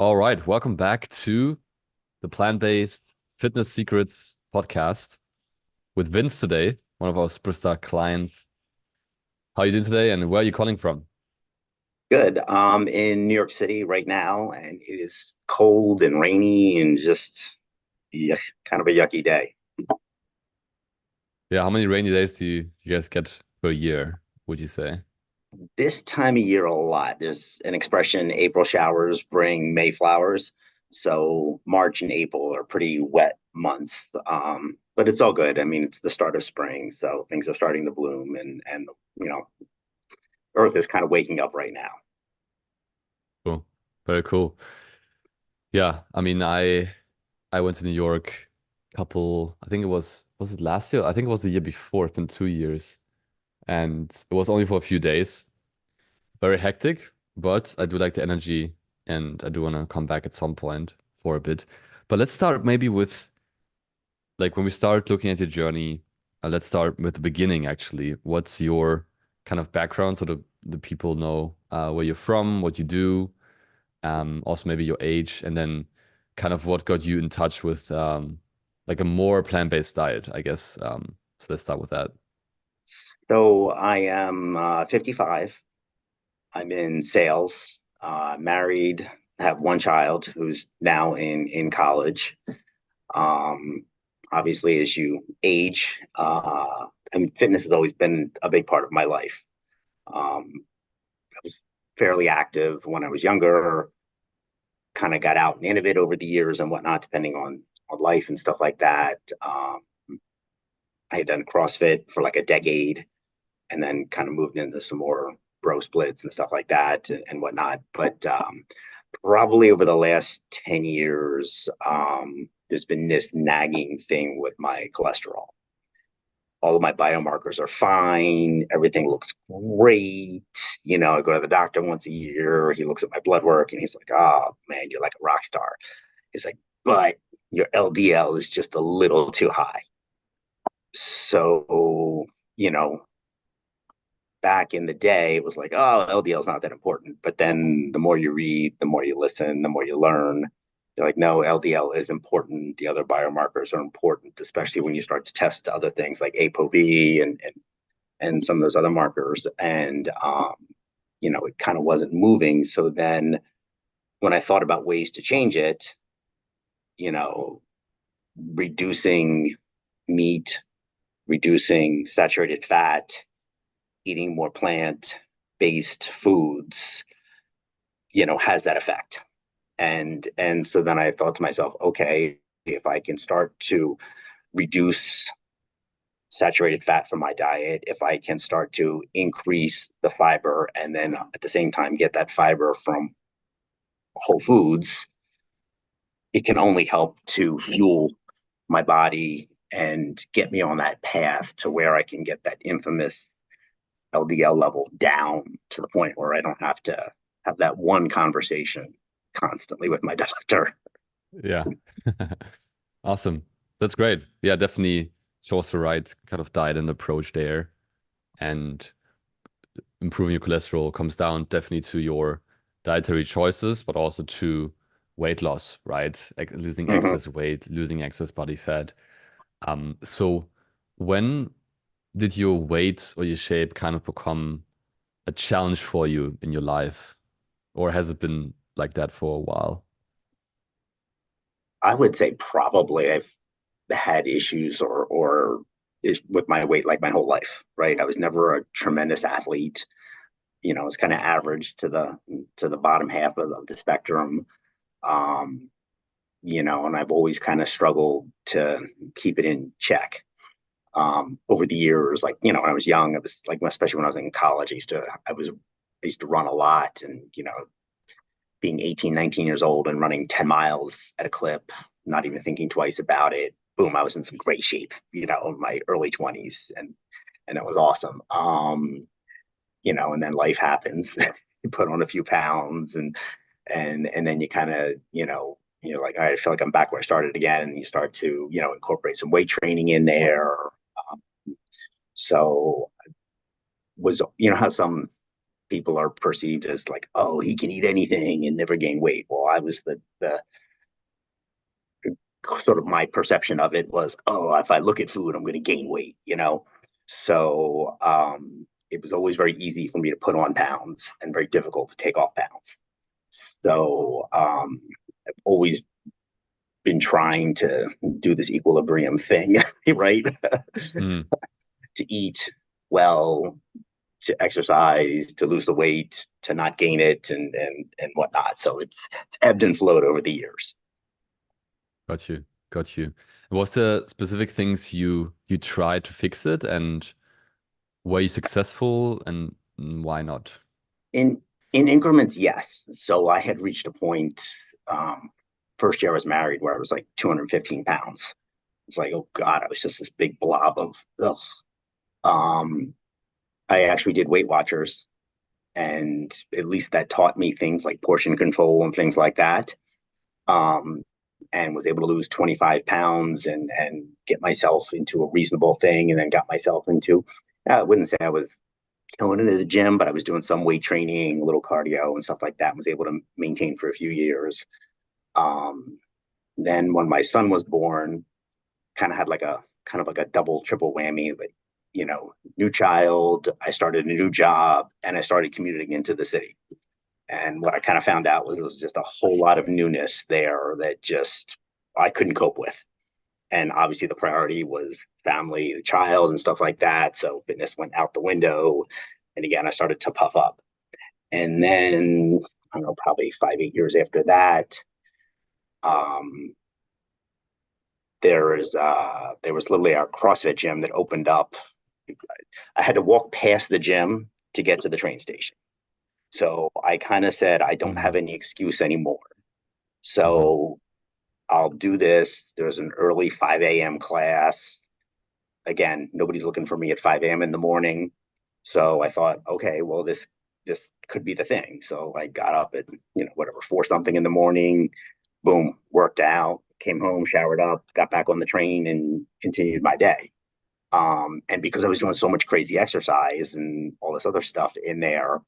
All right, welcome back to the Plant-Based Fitness Secrets podcast with Vince today, one of our superstar clients. How are you doing today, and where are you calling from? Good. In New York City right now, and it is cold and rainy and just kind of a yucky day. Yeah, how many rainy days do you guys get per year, would you say? This time of year, a lot. There's an expression, April showers bring May flowers. So March and April are pretty wet months. But it's all good. I mean, it's the start of spring, so things are starting to bloom and you know, Earth is kind of waking up right now. Cool. Very cool. Yeah, I mean, I went to New York I think was it last year? I think it was the year before. It's been 2 years, and it was only for a few days. Very hectic, but I do like the energy and I do want to come back at some point for a bit. But let's start maybe with like when we start looking at your journey, let's start with the beginning actually. What's your kind of background so the people know where you're from, what you do, also maybe your age, and then kind of what got you in touch with like a more plant-based diet, I guess. So let's start with that. So I am 55. I'm in sales, married, have one child who's now in college. Um, Obviously, as you age, I mean, fitness has always been a big part of my life. I was fairly active when I was younger, kind of got out and into it over the years and whatnot, depending on life and stuff like that. I had done CrossFit for like a decade and then kind of moved into some more bro splits and stuff like that and whatnot. But probably over the last 10 years, there's been this nagging thing with my cholesterol. All of my biomarkers are fine. Everything looks great. I go to the doctor once a year. He looks at my blood work and he's like, oh, man, you're like a rock star. He's like, but your LDL is just a little too high. So, you know, back in the day, it was like, oh, LDL is not that important. But then the more you read, the more you listen, the more you learn. They're like, no, LDL is important. The other biomarkers are important, especially when you start to test other things like ApoB and some of those other markers. And it kind of wasn't moving. So then when I thought about ways to change it, you know, reducing meat, reducing saturated fat, eating more plant-based foods, has that effect. And so then I thought to myself, okay, if I can start to reduce saturated fat from my diet, if I can start to increase the fiber and then at the same time get that fiber from whole foods, it can only help to fuel my body and get me on that path to where I can get that infamous LDL level down to the point where I don't have to have that one conversation constantly with my doctor. Yeah. Awesome. That's great. Yeah, definitely shows the right kind of diet and approach there. And improving your cholesterol comes down definitely to your dietary choices, but also to weight loss, right? Losing Mm-hmm. excess weight, losing excess body fat. So when did your weight or your shape kind of become a challenge for you in your life? Or has it been like that for a while? I would say probably I've had issues or is with my weight like my whole life, right? I was never a tremendous athlete. It's kind of average to the bottom half of the spectrum. Um, and I've always kind of struggled to keep it in check. Over the years, like, when I was young, it was like, especially when I was in college, I used to run a lot and, being 18, 19 years old and running 10 miles at a clip, not even thinking twice about it. Boom, I was in some great shape, in my early 20s. And that was awesome. And then life happens. You put on a few pounds and then you kind of, you're like, all right, I feel like I'm back where I started again. And you start to, incorporate some weight training in there. So was, how some people are perceived as like, oh, he can eat anything and never gain weight. Well, I was the sort of my perception of it was, oh, if I look at food, I'm going to gain weight, you know? So it was always very easy for me to put on pounds and very difficult to take off pounds. So I've always been trying to do this equilibrium thing, right? Mm, To eat well, to exercise, to lose the weight, to not gain it, and whatnot. So it's ebbed and flowed over the years. got you. Got you. Was there specific things you tried to fix it, and were you successful, and why not? In in increments, yes. So I had reached a point first year I was married where I was like 215 pounds. It's like, oh God, I was just this big blob of ugh. Um, I actually did Weight Watchers, and at least that taught me things like portion control and things like that. Um, and was able to lose 25 pounds and get myself into a reasonable thing, and then got myself into. I wouldn't say I was killing it at the gym, but I was doing some weight training, a little cardio, and stuff like that. And was able to maintain for a few years. Um, then when my son was born, kind of like a double triple whammy. Like, you know, new child, I started a new job, and I started commuting into the city. And what I kind of found out was it was just a whole lot of newness there that just I couldn't cope with. And obviously the priority was family, the child, and stuff like that. So fitness went out the window. And again, I started to puff up. And then I don't know, probably 5, 8 years after that, um, there was literally a CrossFit gym that opened up. I had to walk past the gym to get to the train station. So I kind of said, I don't have Mm, any excuse anymore. mhm, So I'll do this. There's an early 5 a.m. class. Again, nobody's looking for me at 5 a.m. in the morning. So I thought, okay, well, this could be the thing. So I got up at, whatever, 4 something in the morning, boom, worked out, came home, showered up, got back on the train and continued my day. And because I was doing so much crazy exercise and all this other stuff in there,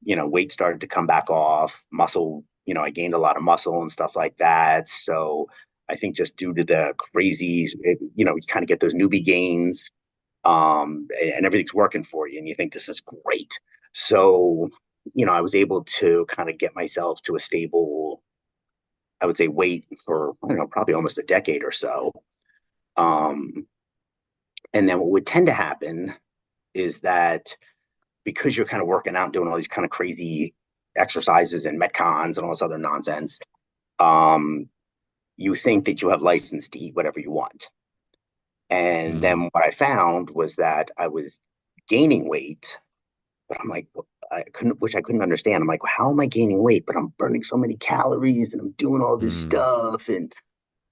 weight started to come back off, muscle, I gained a lot of muscle and stuff like that. So I think just due to the crazy, you kind of get those newbie gains, and everything's working for you and you think this is great. So, I was able to kind of get myself to a stable, I would say, weight for, I don't know, probably almost a decade or so. Um, and then what would tend to happen is that because you're kind of working out and doing all these kind of crazy exercises and metcons and all this other nonsense, um, you think that you have license to eat whatever you want. And mm, then what I found was that I was gaining weight, but I'm like, which I couldn't understand. I'm like, well, how am I gaining weight? But I'm burning so many calories and I'm doing all this mm. stuff. And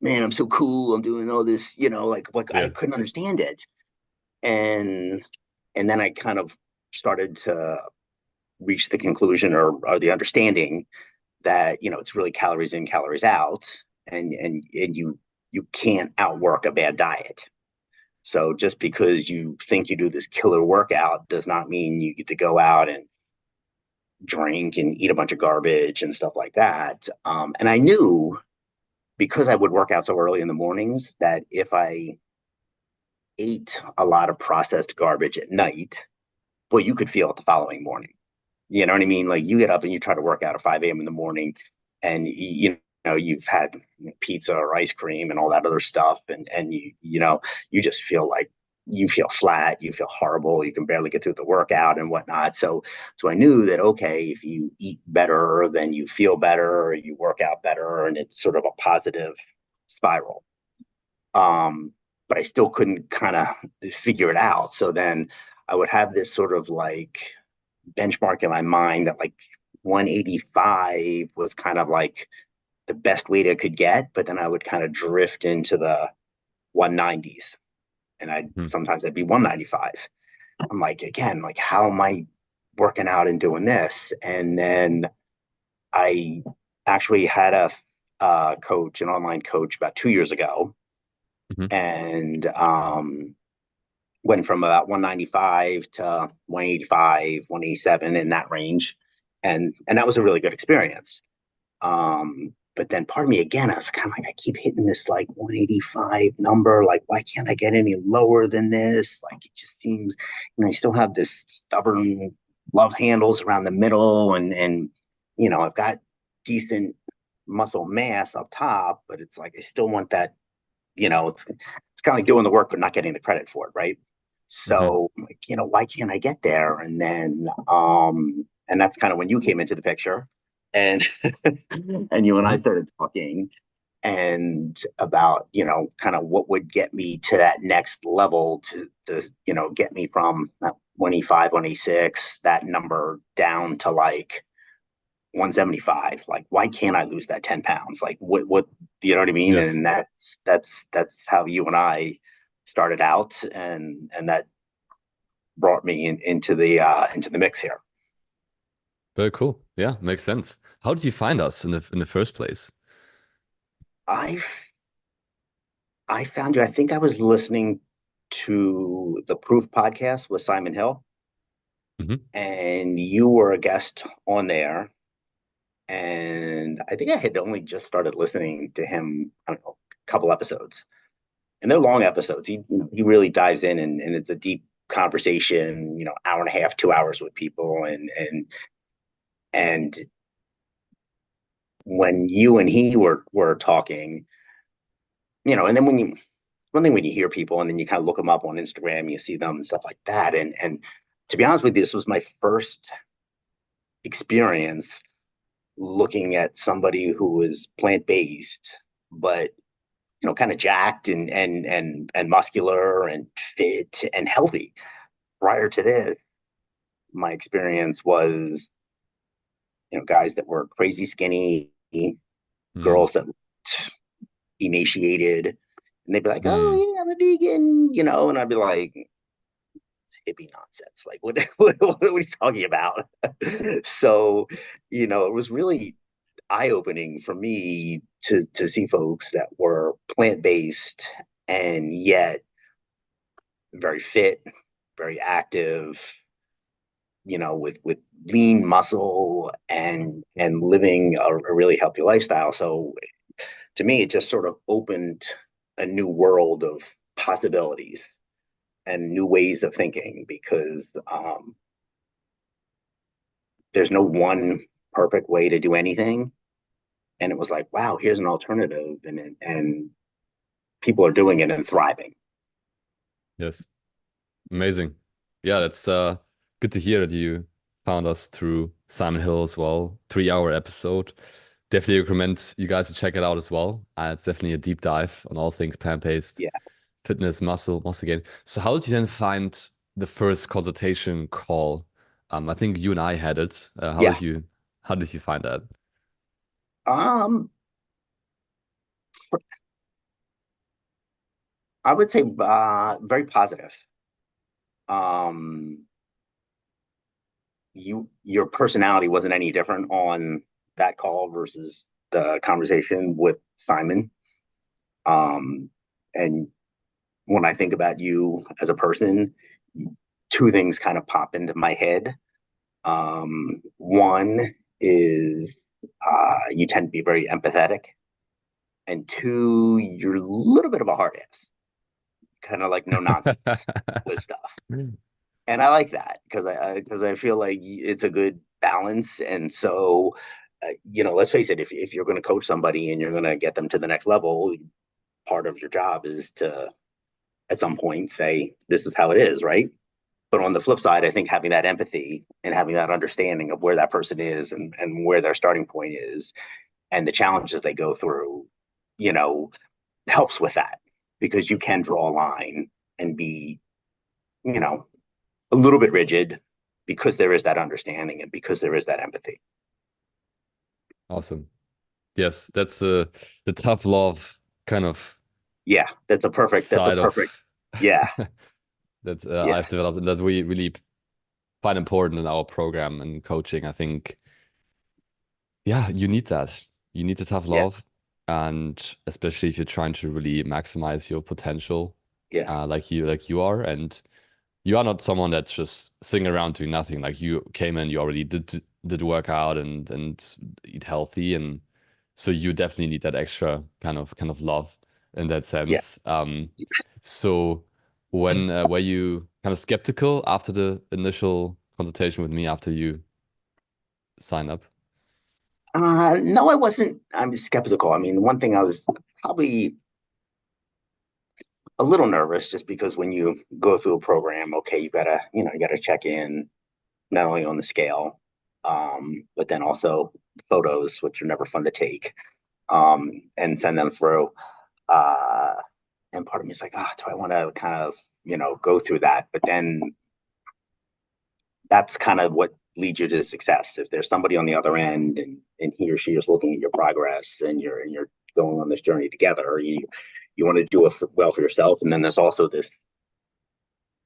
man, I'm so cool. I'm doing all this, like what I Yeah. couldn't understand it. And and then I kind of started to reach the conclusion or the understanding that it's really calories in, calories out, and you can't outwork a bad diet. So just because you think you do this killer workout does not mean you get to go out and drink and eat a bunch of garbage and stuff like that. And I knew because I would work out so early in the mornings that if I ate a lot of processed garbage at night, well, you could feel it the following morning. You know what I mean? Like you get up and you try to work out at 5 a.m. in the morning and you've had pizza or ice cream and all that other stuff and you just feel like you feel flat, you feel horrible, you can barely get through the workout and whatnot. So I knew that okay, if you eat better, then you feel better, you work out better, and it's sort of a positive spiral. Um, but I still couldn't kind of figure it out. So then I would have this sort of like benchmark in my mind that like 185 was kind of like the best weight I could get, but then I would kind of drift into the 190s and Mm, I'd be 195. I'm like, again, like, how am I working out and doing this? And then I actually had a coach, an online coach about 2 years ago. mhm, And went from about 195 to 185, 187 in that range. And that was a really good experience. But then part of me again, I was kind of like, I keep hitting this like 185 number. Like, why can't I get any lower than this? Like, it just seems, I still have this stubborn love handles around the middle, and I've got decent muscle mass up top, but it's like I still want that. It's kind of like doing the work but not getting the credit for it, right? Hmm. So, like, why can't I get there? And that's kind of when you came into the picture, and and you and I Hmm. started talking and about kind of what would get me to that next level to get me from that 25, 26, that number down to like 175. Like, why can't I lose that 10 pounds? Like, what, you know what I mean? Yes. And that's how you and I started out, and that brought me into the mix here. Very cool. Yeah, makes sense. How did you find us in the first place? I I found you. I think I was listening to the Proof podcast with Simon Hill, Hmm. and you were a guest on there. And I think I had only just started listening to him, I don't know, a couple episodes. And they're long episodes. He really dives in, and it's a deep conversation, hour and a half, 2 hours with people. And when you and he were talking, and then one thing when you hear people and then you kind of look them up on Instagram, you see them and stuff like that. And to be honest with you, this was my first experience looking at somebody who was plant-based, but kind of jacked and muscular and fit and healthy. Prior to this, my experience was, guys that were crazy skinny, Mm. girls that looked emaciated, and they'd be like, "Oh Mm. yeah, I'm a vegan," and I'd be like, "Hippie nonsense! Like, what are we talking about?" So, it was really eye opening for me to see folks that were plant based and yet very fit, very active, with lean muscle and living a really healthy lifestyle. So to me, it just sort of opened a new world of possibilities and new ways of thinking because there's no one perfect way to do anything. And it was like, wow, here's an alternative, and people are doing it and thriving. Yes. Amazing. Yeah, that's good to hear that you found us through Simon Hill as well. 3 hour episode. Definitely recommend you guys to check it out as well. It's definitely a deep dive on all things plant-based, Yeah, fitness, muscle gain. So how did you then find the first consultation call? I think you and I had it. yeah. How did you find that? Um, I would say very positive. Um, your personality wasn't any different on that call versus the conversation with Simon. Um, and when I think about you as a person, two things kind of pop into my head. One is you tend to be very empathetic, and two, you're a little bit of a hard ass, kind of like no nonsense with stuff. And I like that because I feel like it's a good balance. And so, let's face it, if you're going to coach somebody and you're going to get them to the next level, part of your job is to at some point say this is how it is, right? But on the flip side, I think having that empathy and having that understanding of where that person is and where their starting point is and the challenges they go through, you know, helps with that because you can draw a line and be, you know, a little bit rigid because there is that understanding and because there is that empathy. Awesome. Yes, that's the tough love kind of Yeah, that's a side perfect, of yeah, that yeah, I've developed and that we really find important in our program and coaching. I think, yeah, you need that. You need the tough yeah, love, and especially if you're trying to really maximize your potential, yeah, like you are. And you are not someone that's just sitting around doing nothing. Like you came in, you already did work out and eat healthy, and so you definitely need that extra kind of love in that Yeah. sense. So when were you kind of skeptical after the initial consultation with me after you sign up? No, I wasn't. I'm skeptical. I mean, one thing I was probably a little nervous just because when you go through a program, okay, you gotta check in not only on the scale, but then also photos, which are never fun to take, and send them through. Uh, and part of me is like, do I want to kind of, go through that? But then that's kind of what leads you to success. If there's somebody on the other end and he or she is looking at your progress and you're going on this journey together, you want to do it well for yourself. And then there's also this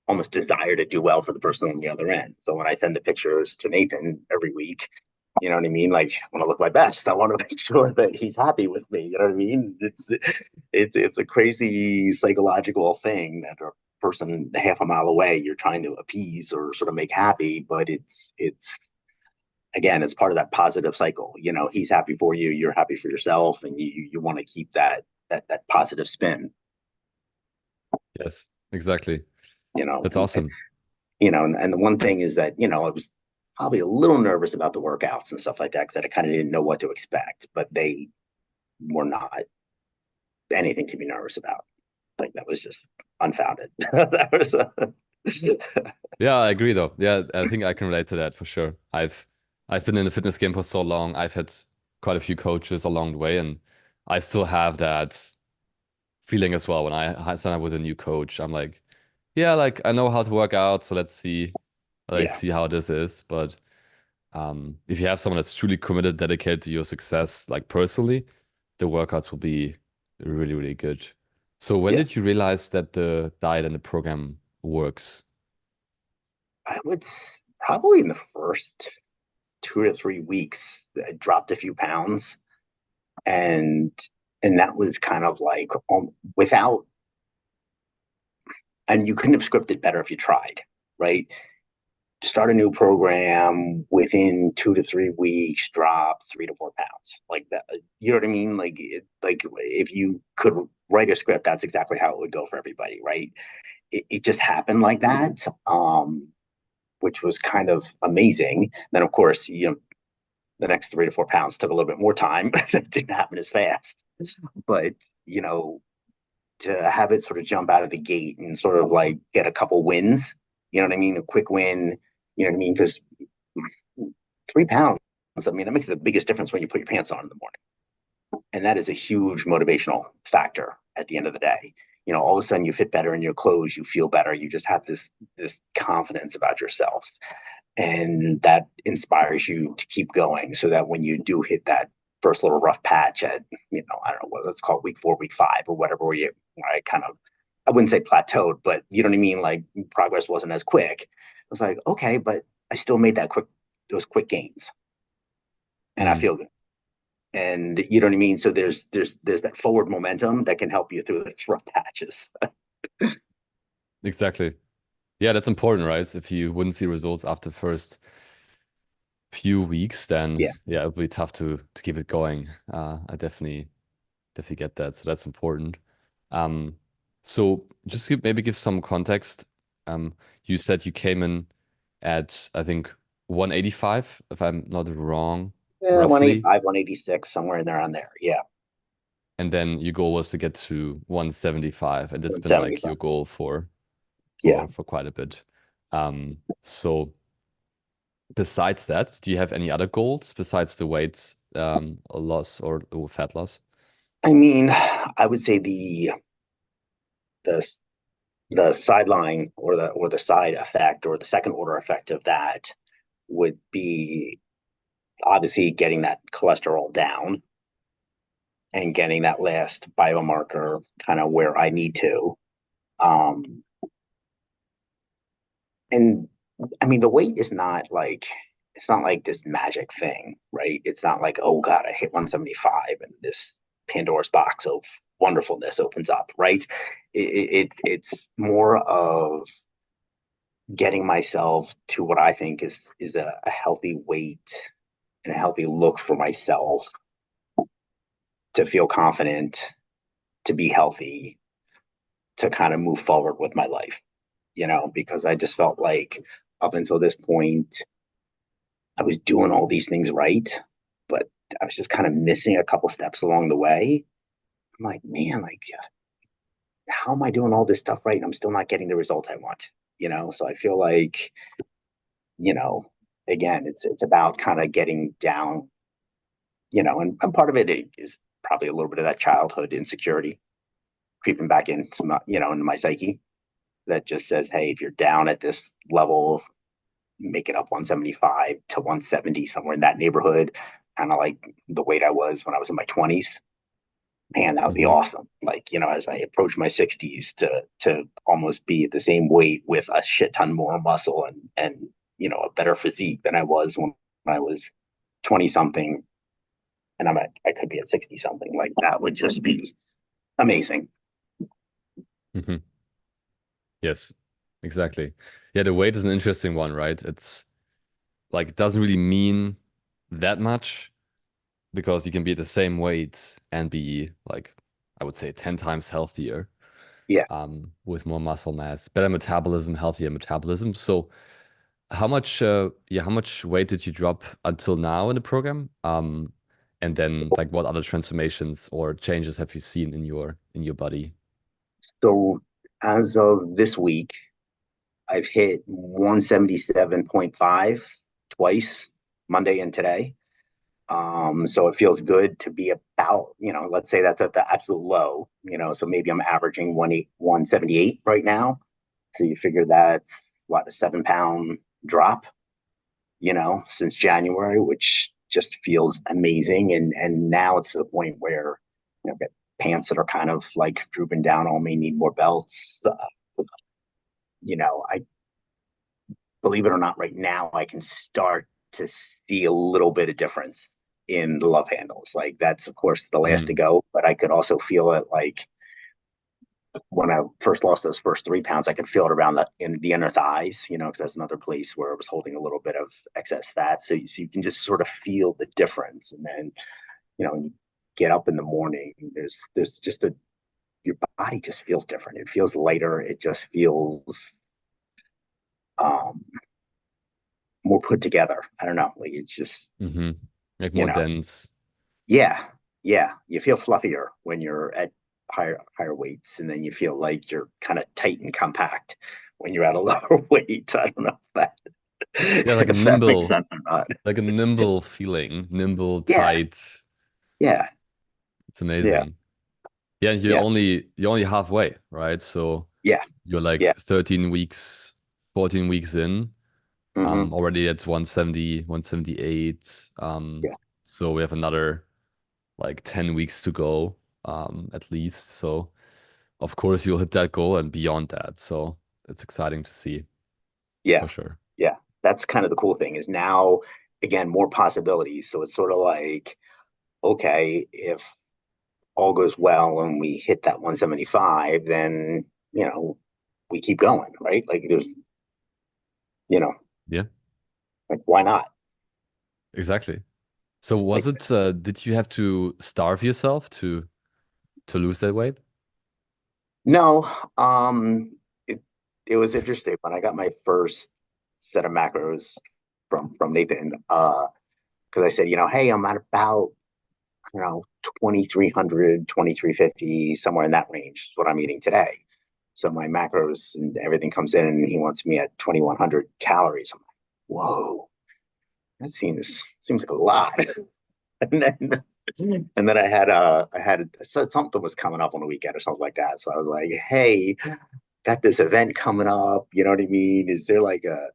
almost desire to do well for the person on the other end. So when I send the pictures to Nathan every week, you know what I mean? Like I want to look my best. I want to make sure that he's happy with me. You know what I mean? It's a crazy psychological thing that a person half a mile away you're trying to appease or sort of make happy, but it's again, it's part of that positive cycle. He's happy for you, you're happy for yourself, and you want to keep that positive spin. Yes, exactly. You know, That's awesome. and the one thing is that I was probably a little nervous about the workouts and stuff like that because I kind of didn't know what to expect, but they were not anything to be nervous about. Like that was just unfounded. That was Yeah, I agree though. Yeah, I think I can relate to that for sure. I've been in the fitness game for so long. I've had quite a few coaches along the way, and I still have that feeling as well when I sign up with a new coach. I'm like, yeah, like I know how to work out, so let's yeah, see how this is. But if you have someone that's truly committed, dedicated to your success, like personally, the workouts will be really, really good. So when yeah. did you realize that the diet and the program works? I would probably in the first 2 to 3 weeks, I dropped a few pounds, and that was kind of like without, and you couldn't have scripted better if you tried, right? Start a new program within 2 to 3 weeks, drop 3 to 4 pounds, like that. You know what I mean? Like if you could write a script, that's exactly how it would go for everybody, right? It just happened like that, which was kind of amazing. Then, of course, the next 3 to 4 pounds took a little bit more time. It didn't happen as fast, but you know, to have it sort of jump out of the gate and sort of like get a couple wins, you know what I mean? A quick win, you know what I mean? Because 3 pounds, I mean, that makes the biggest difference when you put your pants on in the morning. And that is a huge motivational factor at the end of the day. All of a sudden you fit better in your clothes, you feel better, you just have this confidence about yourself. And that inspires you to keep going so that when you do hit that first little rough patch at, I don't know what let's call it, week 4, week 5, or whatever, where you I kind of, I wouldn't say plateaued, but you know what I mean? Like progress wasn't as quick. I was like, okay, but I still made those quick gains and I Mm, feel good. And you know what I mean? So there's that forward momentum that can help you through the rough patches. exactly. Yeah, that's important, right? If you wouldn't see results after the first few weeks, then Yeah. yeah, it would be tough to keep it going. I definitely get that. So that's important. Um, so just maybe give some context. You said you came in at I think 185, if I'm not wrong, Yeah, roughly, 185, 186, somewhere in there on there. Yeah. and then your goal was to get to 175, and that's been like 175. your goal for Yeah. quite a bit. So besides that, do you have any other goals besides the weight loss or fat loss? I mean, I would say the the sideline or the side effect or the second order effect of that would be obviously getting that cholesterol down and getting that last biomarker kind of where I need to. Um, and I mean, the weight is not like it's not like this magic thing, right? It's not like, oh God, I hit 175 and this Pandora's box of wonderfulness opens up, right? It's more of getting myself to what I think is a healthy weight and a healthy look for myself to feel confident, to be healthy, to kind of move forward with my life, because I just felt like up until this point, I was doing all these things right, but I was just kind of missing a couple steps along the way. I'm like, man, like, how am I doing all this stuff right? And I'm still not getting the result I want, So I feel like, you know, again, it's about kind of getting down, and part of it is probably a little bit of that childhood insecurity creeping back into my, into my psyche that just says, hey, if you're down at this level, make it up 175 to 170, somewhere in that neighborhood, kind of like the weight I was when I was in my 20s. Man, that would be Hmm. awesome. Like, as I approach my 60s to almost be at the same weight with a shit ton more muscle and a better physique than I was when I was 20 something, and I could be at 60 something. Like that would just be amazing. Hmm. Yes, exactly. Yeah, the weight is an interesting one, right? It's like it doesn't really mean that much because you can be at the same weight and be like, I would say 10 times healthier, Yeah. with more muscle mass, better metabolism, healthier metabolism. So how much weight did you drop until now in the program? And then like what other transformations or changes have you seen in your body? So as of this week, I've hit 177.5 twice, Monday and today. So it feels good to be about, let's say that's at the absolute low, so maybe I'm averaging 178 right now. So you figure that's what, a 7 pound drop, since January, which just feels amazing. And now it's to the point where, I've got pants that are kind of like drooping down on me, need more belts. I believe it or not, right now I can start to see a little bit of difference in the love handles. Like that's of course the last to Mm, go, but I could also feel it like when I first lost those first 3 pounds, I could feel it around in the inner thighs, because that's another place where I was holding a little bit of excess fat. So you can just sort of feel the difference. And then, when you get up in the morning, there's just your body just feels different. It feels lighter. It just feels um, more put together. I don't know. Like it's just, hmm. Like you more know, dense. yeah, yeah. You feel fluffier when you're at higher weights, and then you feel like you're kind of tight and compact when you're at a lower weight. I don't know if that Yeah, if that makes sense or not. like a nimble feeling, nimble, Yeah, tight. yeah, It's yeah, amazing. Yeah, and yeah, you're only halfway, right? So yeah, you're like yeah. 13 weeks, 14 weeks in, Hmm. already at 170, 178. Yeah, So we have another like 10 weeks to go, at least. So of course you'll hit that goal and beyond that. So it's exciting to see yeah, for sure. yeah. That's kind of the cool thing is now again more possibilities. So it's sort of like, okay, if all goes well and we hit that 175, then we keep going, right? Like there's, you know, Yeah, like why not? exactly. So was Like it, did you have to starve yourself to lose that weight? no, it was interesting when I got my first set of macros from Nathan, because I said, hey, I'm at about, I don't know, 2,300, 2,350, somewhere in that range is what I'm eating today. So my macros and everything comes in, and he wants me at 2,100 calories. I'm like, whoa, that seems like a lot. And then I had something was coming up on the weekend or something like that. So I was like, hey, got this event coming up. You know what I mean? Is there like a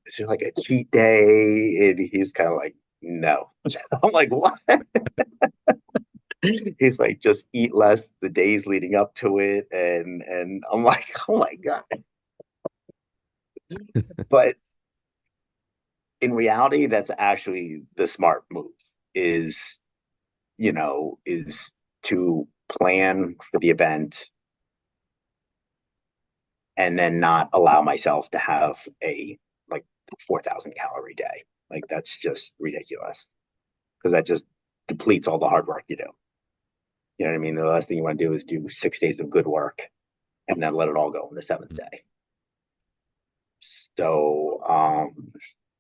cheat day? And he's kind of like, no. I'm like, what? He's like, just eat less the days leading up to it. And I'm like, oh my God. But in reality, that's actually the smart move is, is to plan for the event and then not allow myself to have a 4,000 calorie day. Like that's just ridiculous because that just depletes all the hard work you do. You know what I mean? The last thing you want to do is do 6 days of good work and then let it all go on the seventh Mm. day. So,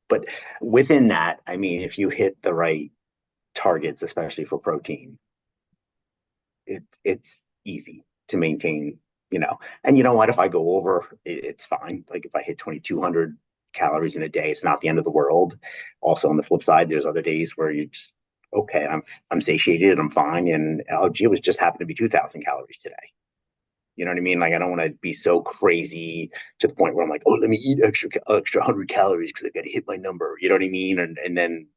but within that, I mean, if you hit the right targets, especially for protein, it's easy to maintain, you know. And you know what? If I go over, it's fine. Like if I hit 2,200 calories in a day, it's not the end of the world. Also, on the flip side, there's other days where you just okay, I'm satiated, I'm fine, and oh gee, it was just happened to be 2,000 calories today. You know what I mean? Like I don't want to be so crazy to the point where I'm like, oh, let me eat extra 100 calories because I got to hit my number. You know what I mean? And then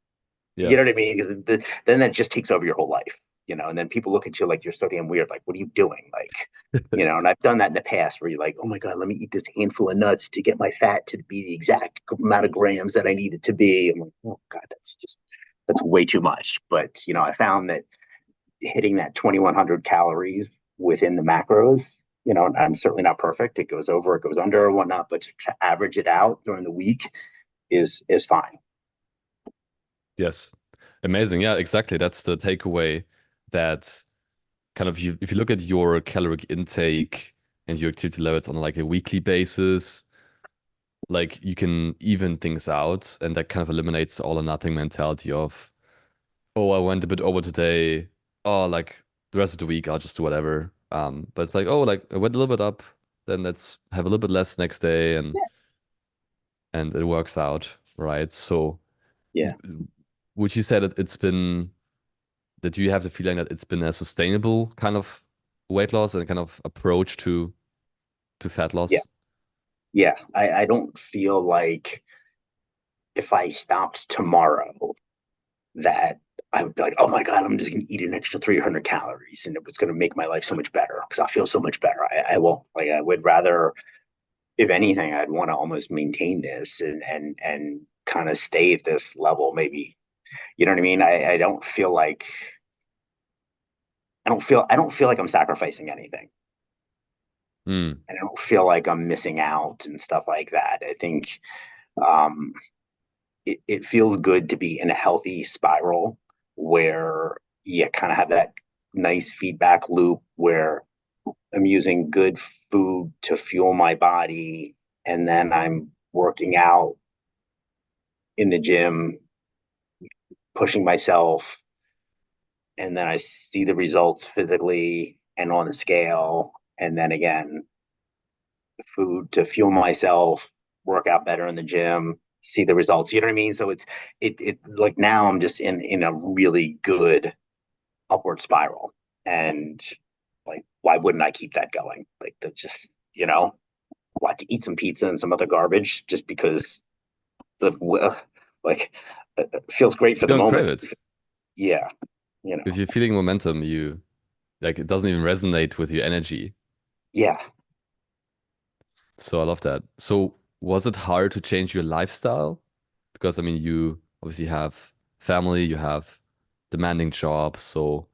you Yeah. know what I mean? Then that just takes over your whole life, you know. And then people look at you like you're so damn weird. Like, what are you doing? Like, you know. And I've done that in the past where you're like, oh my god, let me eat this handful of nuts to get my fat to be the exact amount of grams that I need it to be. I'm like, oh god, that's way too much. But you know, I found that hitting that 2,100 calories within the macros. You know, I'm certainly not perfect. It goes over, it goes under, or whatnot. But to average it out during the week is fine. Yes. Amazing. Yeah, exactly. That's the takeaway that kind of you if you look at your caloric intake and your activity levels on like a weekly basis, like you can even things out and that kind of eliminates the all or nothing mentality of, oh, I went a bit over today. Oh, like the rest of the week I'll just do whatever. But it's like, oh, like I went a little bit up, then let's have a little bit less next day and it works out, right? So Yeah, would you say that it's been that you have the feeling that it's been a sustainable kind of weight loss and kind of approach to fat yeah, loss? yeah. I don't feel like if I stopped tomorrow that I would be like, oh my God, I'm just going to eat an extra 300 calories and it was going to make my life so much better because I feel so much better. I won't. Like, I would rather, if anything, I'd want to almost maintain this and kind of stay at this level, maybe. You know what I mean? I don't feel like, I don't feel like I'm sacrificing anything. Mm, And I don't feel like I'm missing out and stuff like that. I think, um, it feels good to be in a healthy spiral where you kind of have that nice feedback loop where I'm using good food to fuel my body and then I'm working out in the gym, pushing myself, and then I see the results physically and on the scale. And then again, food to fuel myself, work out better in the gym, see the results. You know what I mean? So it like now I'm just in a really good upward spiral. And like why wouldn't I keep that going? Like that's just, you know, want to eat some pizza and some other garbage just because the like it feels great for you the don't crave moment. it. Yeah, you If know. you're feeling momentum, you like it doesn't even resonate with your energy. Yeah. So I love that. So was it hard to change your lifestyle? Because I mean, you obviously have family, you have demanding jobs. So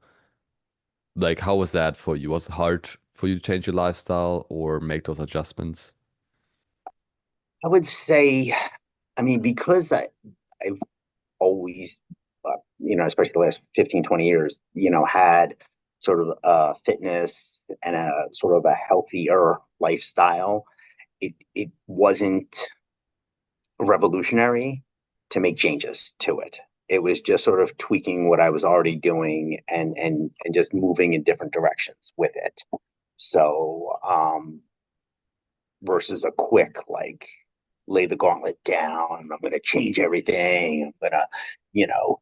like, how was that for you? Was it hard for you to change your lifestyle or make those adjustments? I would say, I mean, because I've always, you know, especially the last 15, 20 years, you know, had sort of fitness and a sort of a healthier lifestyle. It wasn't revolutionary to make changes to it. It was just sort of tweaking what I was already doing and just moving in different directions with it. So versus a quick like lay the gauntlet down. I'm going to change everything. I'm going to, you know,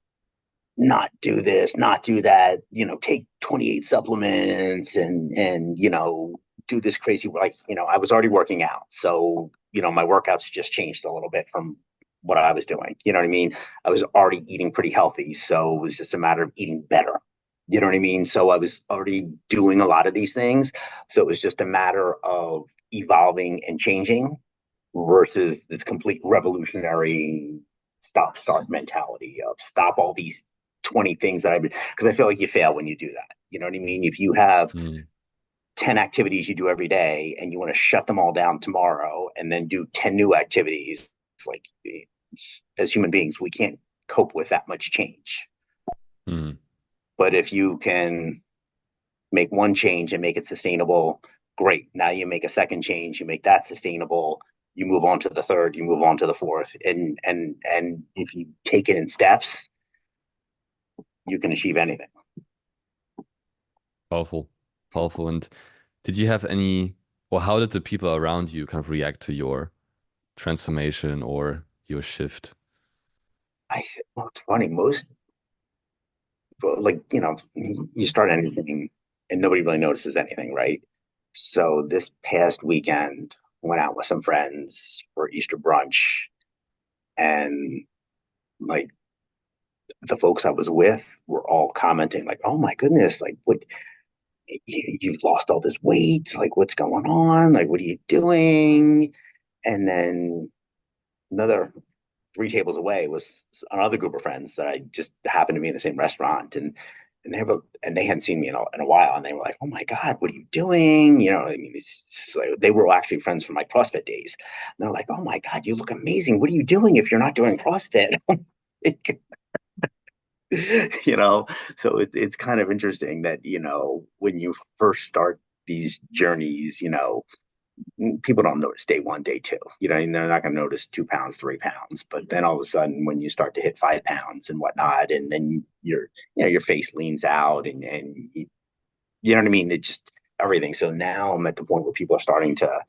not do this, not do that, you know, take 28 supplements and you know, do this crazy like, you know, I was already working out. So, you know, my workouts just changed a little bit from what I was doing. You know what I mean? I was already eating pretty healthy, so it was just a matter of eating better. You know what I mean? So I was already doing a lot of these things. So it was just a matter of evolving and changing versus this complete revolutionary stop start mentality of stop all these 20 things that I've been, because I feel like you fail when you do that. You know what I mean? If you have Mm, 10 activities you do every day and you want to shut them all down tomorrow and then do 10 new activities, It's like, as human beings, we can't cope with that much change. Mm. But if you can make one change and make it sustainable, great. Now you make a second change, you make that sustainable, you move on to the third, you move on to the fourth. And if you take it in steps, you can achieve anything. Powerful. Powerful. And did you have any, or how did the people around you kind of react to your transformation or your shift? Well, it's funny. Most, like, you start anything and nobody really notices anything, right? So this past weekend, went out with some friends for Easter brunch, and like the folks I was with were all commenting, like, "Oh my goodness, like what you've lost all this weight? Like what's going on? Like what are you doing?" And then another three tables away was another group of friends that I just happened to be in the same restaurant, and they hadn't seen me in a while, and they were like, "Oh my God, what are you doing?" I mean, it's like they were actually friends from my CrossFit days. And they're like, "Oh my God, you look amazing. What are you doing if you're not doing CrossFit?" you know, so it's kind of interesting that when you first start these journeys, people don't notice day one, day two. And they're not going to notice 2 pounds, 3 pounds. But then all of a sudden, when you start to hit 5 pounds and whatnot, and then your face leans out, and you know what I mean. It just everything. So now I'm at the point where people are starting to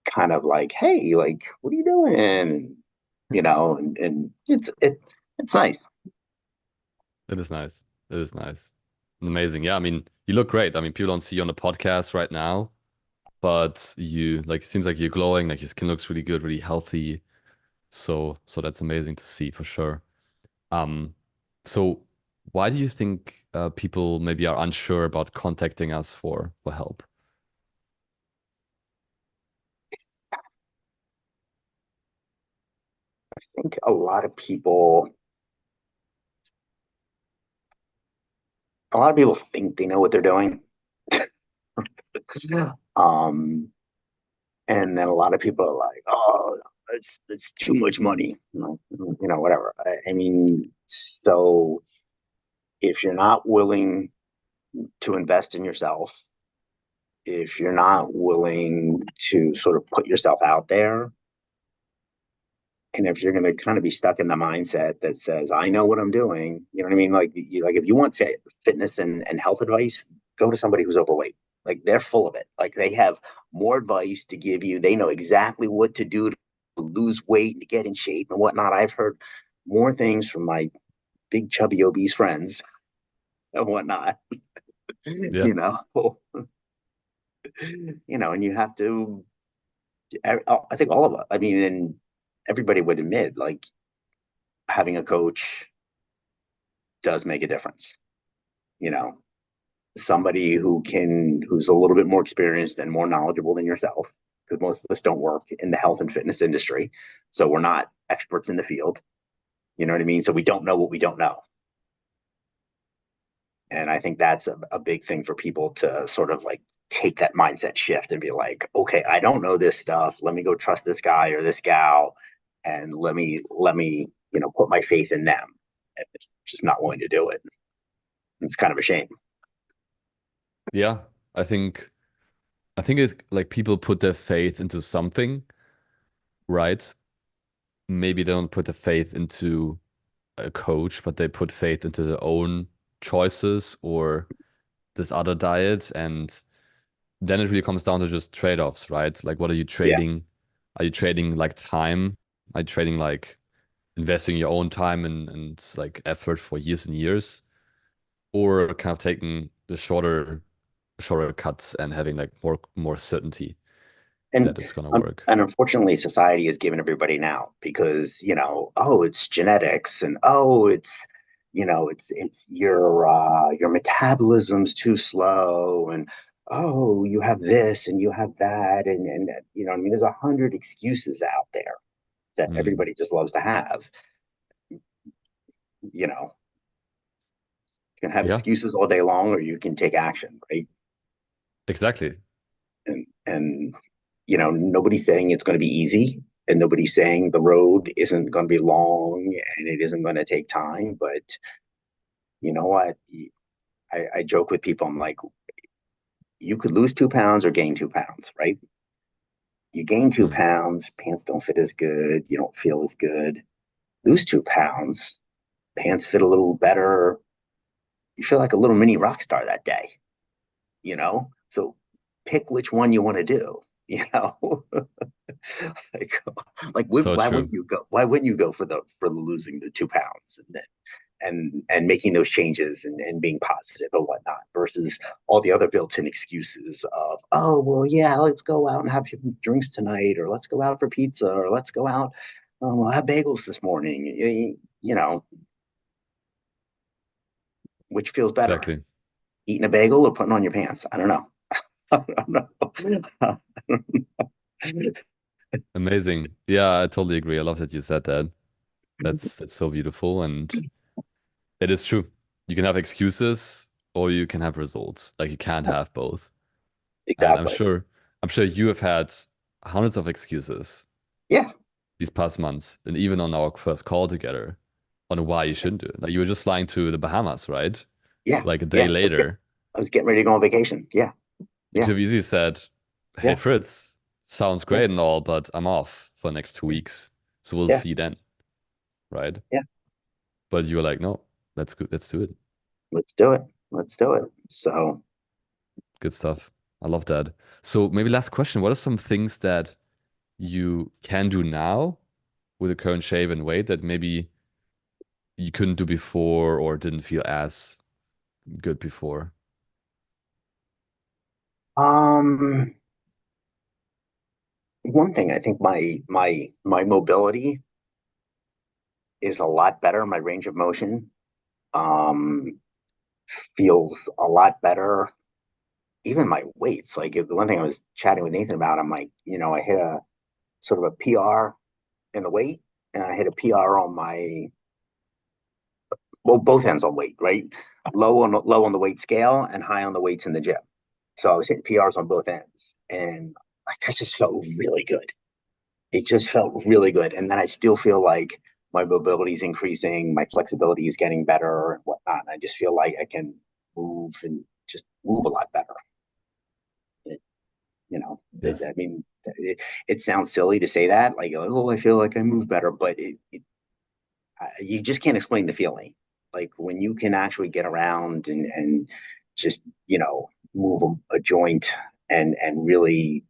kind of like, hey, like, what are you doing? And it's nice. It is nice. It is nice. Amazing. Yeah, I mean, you look great. I mean, people don't see you on the podcast right now, but you like it seems like you're glowing, like your skin looks really good, really healthy. So that's amazing to see for sure. Um, so why do you think people maybe are unsure about contacting us for help? I think a lot of people think they know what they're doing. um, and then a lot of people are like, "Oh, it's too much money," whatever. I mean, so if you're not willing to invest in yourself, if you're not willing to sort of put yourself out there, and if you're going to kind of be stuck in the mindset that says, "I know what I'm doing," you know what I mean? Like if you want fitness and health advice, go to somebody who's overweight. Like they're full of it. Like they have more advice to give you. They know exactly what to do to lose weight and to get in shape and whatnot. I've heard more things from my big chubby obese friends and whatnot. Yeah. you know, and you have to. I think all of us. I mean, and everybody would admit, like having a coach does make a difference. You know, somebody who's a little bit more experienced and more knowledgeable than yourself, because most of us don't work in the health and fitness industry, so we're not experts in the field. You know what I mean? So we don't know what we don't know. And I think that's a big thing for people to sort of like take that mindset shift and be like, okay, I don't know this stuff. Let me go trust this guy or this gal, and let me put my faith in them. And it's just not willing to do it. It's kind of a shame. Yeah. I think I think it's like people put their faith into something, right? Maybe they don't put their faith into a coach, but they put faith into their own choices or this other diet. And then it really comes down to just trade-offs, right? Like, what are you Yeah. trading? Are you trading like time? Are you trading like investing your own time and like effort for years and years? Or kind of taking the shorter cuts and having like more certainty that And it's gonna work. and unfortunately, society has given everybody now because oh, it's genetics, and oh, it's your metabolism's too slow, and oh, you have this and you have that, and I mean, there's 100 excuses out there that Mm. everybody just loves to have. You know, you can have Yeah, excuses all day long, or you can take action, right? exactly. And nobody's saying it's going to be easy. and nobody's saying the road isn't going to be long and it isn't going to take time. But you know what? I joke with people. I'm like, you could lose 2 pounds or gain 2 pounds, right? You gain two Mm. pounds, pants don't fit as good, you don't feel as good. Lose 2 pounds, pants fit a little better. You feel like a little mini rock star that day, you know? So pick which one you want to do, you know? like, So why true. wouldn't you go? Why wouldn't you go for the losing the 2 pounds and making those changes and being positive and whatnot versus all the other built-in excuses of, oh well, yeah, let's go out and have some drinks tonight, or let's go out for pizza, or let's go out, oh, we'll have bagels this morning. You know, which feels better, Exactly. eating a bagel or putting on your pants? I don't know. I don't know. Amazing. Yeah, I totally agree. I love that you said that. That's so beautiful, and it is true. You can have excuses or you can have results. Like you can't have both. And Exactly. I'm sure you have had hundreds of excuses Yeah. these past months, and even on our first call together, on why you shouldn't do it. Like you were just flying to the Bahamas, right? Yeah. Like a day Yeah. later, I was getting ready to go on vacation. Yeah. you Yeah. could have easily said, "Hey, Yeah. Fritz, sounds Yeah. great and all, but I'm off for the next 2 weeks, so we'll Yeah. see then," right? Yeah. But you were like, "No, let's go, let's do it." Let's do it. Let's do it. So Good stuff. I love that. So maybe last question: what are some things that you can do now with the current shape and weight that maybe you couldn't do before or didn't feel as good before? Um, one thing I think my mobility is a lot better. My range of motion um feels a lot better. Even my weights, like the one thing I was chatting with Nathan about, I'm like, I hit a sort of a PR in the weight, and I hit a PR on my well, both ends on weight, right? Low on the weight scale and high on the weights in the gym. So I was hitting PRs on both ends, and like that just felt really good. It just felt really good. And then I still feel like my mobility is increasing, my flexibility is getting better and whatnot. And I just feel like I can move and just move a lot better. It, Yes. I mean, it sounds silly to say that, like, oh, I feel like I move better, but you just can't explain the feeling. Like when you can actually get around and just, move a joint and really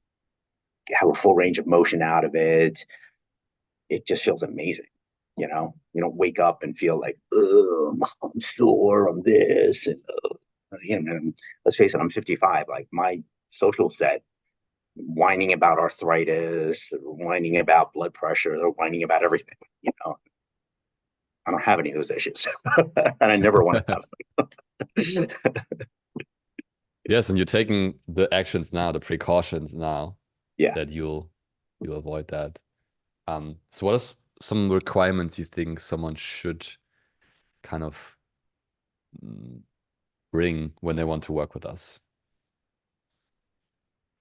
have a full range of motion out of it, it just feels amazing. You don't wake up and feel like, oh, I'm sore, I'm this. And, let's face it, I'm 55. Like my social set, whining about arthritis, whining about blood pressure, they're whining about everything. You know, I don't have any of those issues, and I never want to have them. Yes, and you're taking the actions now, the precautions now Yeah, that you'll avoid that. So what are some requirements you think someone should kind of mm, bring when they want to work with us?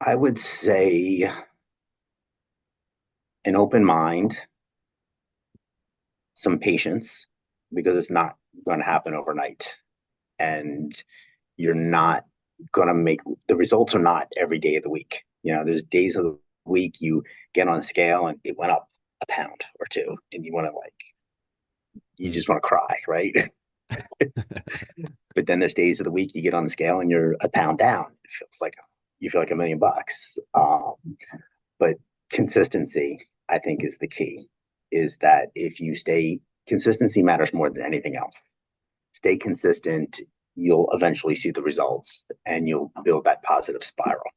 I would say an open mind, some patience, because it's not going to happen overnight, and you're not going to make the results are not every day of the week. There's days of the week you get on a scale and it went up a pound or two, and you Mm. just want to cry, right? But then there's days of the week you get on the scale and you're a pound down. It feels like you feel like $1 million. But consistency, I think, is the key. Is that if you stay consistency matters more than anything else. Stay consistent, you'll eventually see the results and you'll build that positive spiral.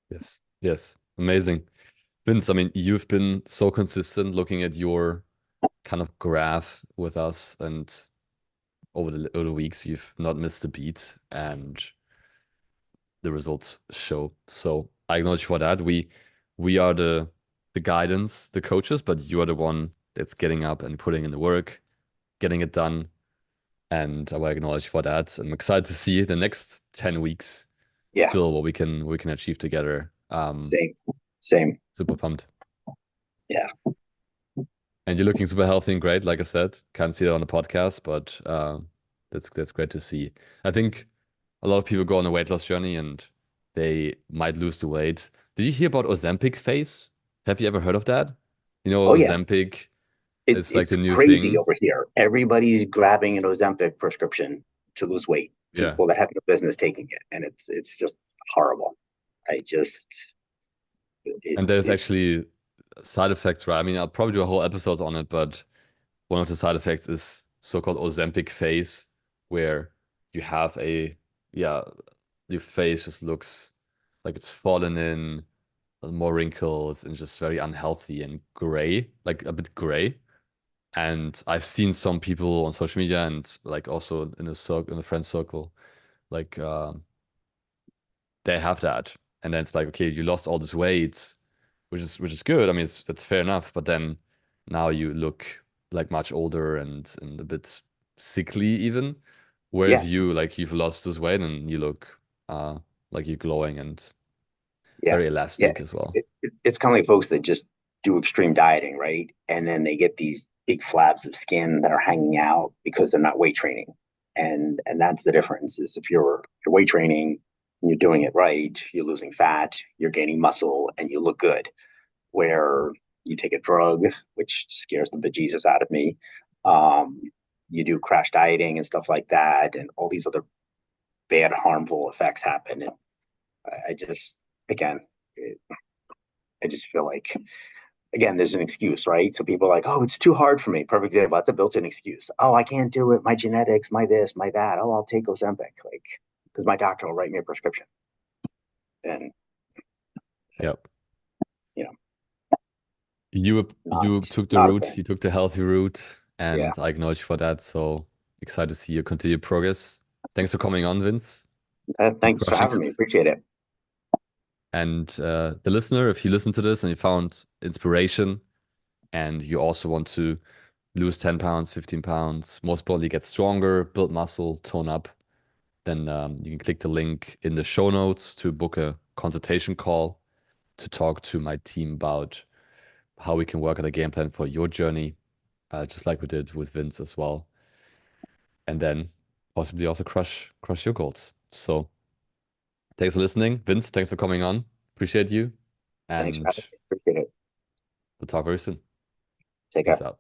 Yes, yes, amazing. Vince, I mean, you've been so consistent looking at your kind of graph with us, and over the weeks, you've not missed a beat, and the results show. So I acknowledge you for that. We are the guidance, the coaches, but you are the one that's getting up and putting in the work, getting it done. And I will acknowledge for that. I'm excited to see the next 10 weeks Yeah, still what we can achieve together. same. Same. Super pumped. Yeah. And you're looking super healthy and great, like I said. Can't see that on the podcast, but that's great to see. I think a lot of people go on a weight loss journey and they might lose the weight. Did you hear about Ozempic phase? Have you ever heard of that? You know, Oh yeah. Ozempic is like It's the new crazy thing. over here. Everybody's grabbing an Ozempic prescription to lose weight. Yeah. People that have no business taking it, and it's just horrible. I just And there's it's actually side effects, right? I mean, I'll probably do a whole episode on it, but one of the side effects is so-called Ozempic phase, where you have yeah, your face just looks like it's fallen in, more wrinkles, and just very unhealthy and gray, like a bit gray. And I've seen some people on social media and like also in a circle, in a friend circle, like they have that. And then it's like, okay, you lost all this weight, which is good. I mean, that's fair enough. But then now you look like much older and a bit sickly even. yeah, Whereas you, like you've lost this weight and you look uh like you're glowing and yeah, very yeah. elastic as well. It's kind of like folks that just do extreme dieting, right? And then they get these big flabs of skin that are hanging out because they're not weight training. And that's the difference is if you're weight training and you're doing it right, you're losing fat, you're gaining muscle, and you look good. Where you take a drug, which scares the bejesus out of me, um, you do crash dieting and stuff like that, and all these other bad, harmful effects happen. And I just, again, I just feel like, again, there's an excuse, right? So people are like, oh, it's too hard for me. Perfect example. That's a built-in excuse. Oh, I can't do it. My genetics, my this, my that. Oh, I'll take Ozempic, like, because my doctor will write me a prescription. And, Yep. you know, not, You took the not a route, fan. you took the healthy route, Yeah. and I acknowledge you for that. So excited to see your continued progress. Thanks for coming on, Vince. Keep Thanks for crushing having it. me. Appreciate it. And the listener, if you listen to this and you found inspiration and you also want to lose 10 pounds, 15 pounds, most probably get stronger, build muscle, tone up, then you can click the link in the show notes to book a consultation call to talk to my team about how we can work on a game plan for your journey, just like we did with Vince as well. And then possibly also crush your goals. So thanks for listening. Vince, thanks for coming on. Appreciate you. Thanks for And having me. Appreciate it. we'll talk very soon. Take Peace care. out.